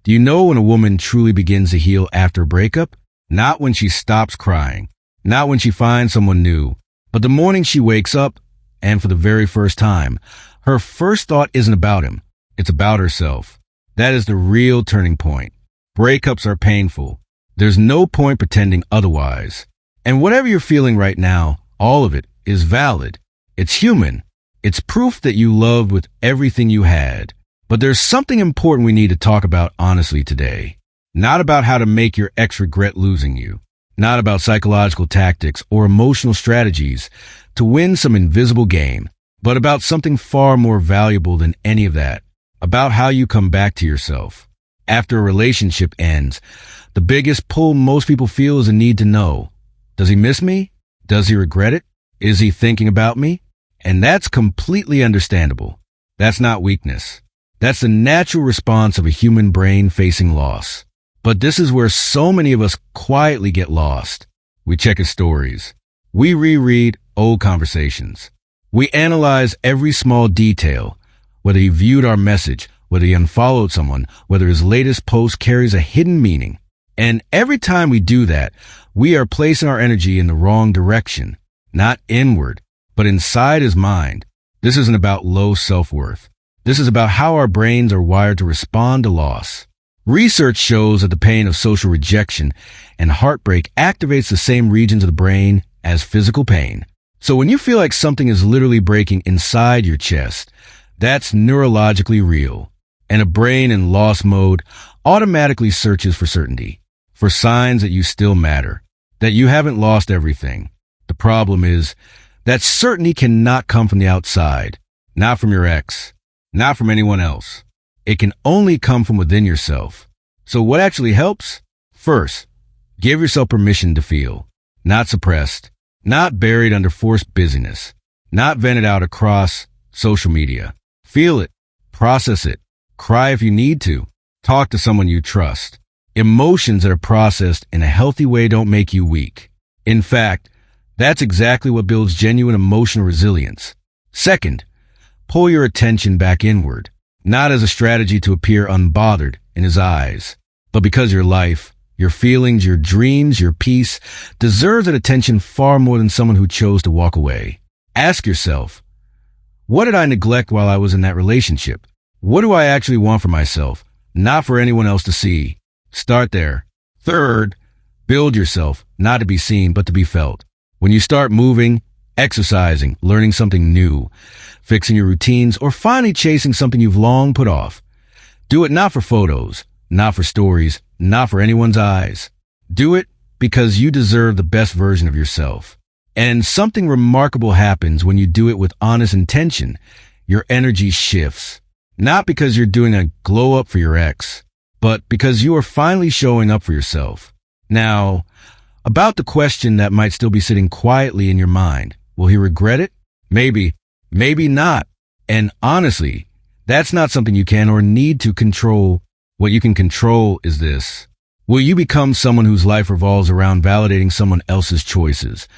Do you know when a woman truly begins to heal after a breakup? Not when she stops crying, not when she finds someone new, but the morning she wakes up, and for the very first time, her first thought isn't about him, it's about herself. That is the real turning point. Breakups are painful. There's no point pretending otherwise. And whatever you're feeling right now, all of it is valid. It's human. It's proof that you loved with everything you had. But there's something important we need to talk about honestly today. Not about how to make your ex regret losing you. Not about psychological tactics or emotional strategies to win some invisible game, but about something far more valuable than any of that. About how you come back to yourself. After a relationship ends, the biggest pull most people feel is a need to know. Does he miss me? Does he regret it? Is he thinking about me? And that's completely understandable. That's not weakness. That's the natural response of a human brain facing loss. But this is where so many of us quietly get lost. We check his stories. We reread old conversations. We analyze every small detail, whether he viewed our message, whether he unfollowed someone, whether his latest post carries a hidden meaning. And every time we do that, we are placing our energy in the wrong direction, not inward, but inside his mind. This isn't about low self-worth. This is about how our brains are wired to respond to loss. Research shows that the pain of social rejection and heartbreak activates the same regions of the brain as physical pain. So when you feel like something is literally breaking inside your chest, that's neurologically real. And a brain in loss mode automatically searches for certainty, for signs that you still matter, that you haven't lost everything. The problem is that certainty cannot come from the outside, not from your ex. Not from anyone else. It can only come from within yourself. So what actually helps? First, give yourself permission to feel. Not suppressed. Not buried under forced busyness. Not vented out across social media. Feel it. Process it. Cry if you need to. Talk to someone you trust. Emotions that are processed in a healthy way don't make you weak. In fact, that's exactly what builds genuine emotional resilience. Second, pull your attention back inward, not as a strategy to appear unbothered in his eyes, but because your life, your feelings, your dreams, your peace deserves that attention far more than someone who chose to walk away. Ask yourself, what did I neglect while I was in that relationship? What do I actually want for myself, not for anyone else to see? Start there. Third, build yourself, not to be seen, but to be felt. When you start moving, exercising, learning something new, fixing your routines, or finally chasing something you've long put off. Do it not for photos, not for stories, not for anyone's eyes. Do it because you deserve the best version of yourself. And something remarkable happens when you do it with honest intention. Your energy shifts. Not because you're doing a glow up for your ex, but because you are finally showing up for yourself. Now, about the question that might still be sitting quietly in your mind. Will he regret it? Maybe. Maybe not. And honestly, that's not something you can or need to control. What you can control is this. Will you become someone whose life revolves around validating someone else's choices?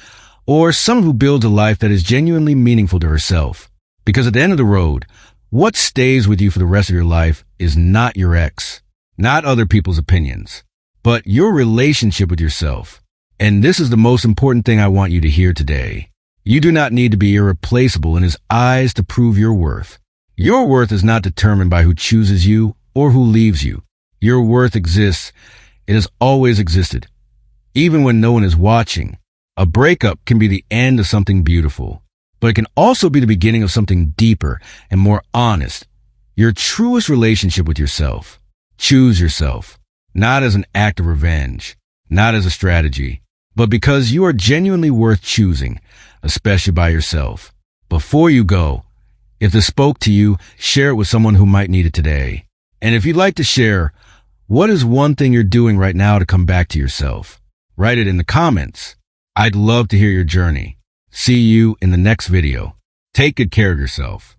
Or someone who builds a life that is genuinely meaningful to herself? Because at the end of the road, what stays with you for the rest of your life is not your ex, not other people's opinions, but your relationship with yourself. And this is the most important thing I want you to hear today. You do not need to be irreplaceable in his eyes to prove your worth. Your worth is not determined by who chooses you or who leaves you. Your worth exists. It has always existed. Even when no one is watching. A breakup can be the end of something beautiful, but it can also be the beginning of something deeper and more honest. Your truest relationship with yourself. Choose yourself, not as an act of revenge, not as a strategy, but because you are genuinely worth choosing, especially by yourself. Before you go, if this spoke to you, share it with someone who might need it today. And if you'd like to share, what is one thing you're doing right now to come back to yourself? Write it in the comments. I'd love to hear your journey. See you in the next video. Take good care of yourself.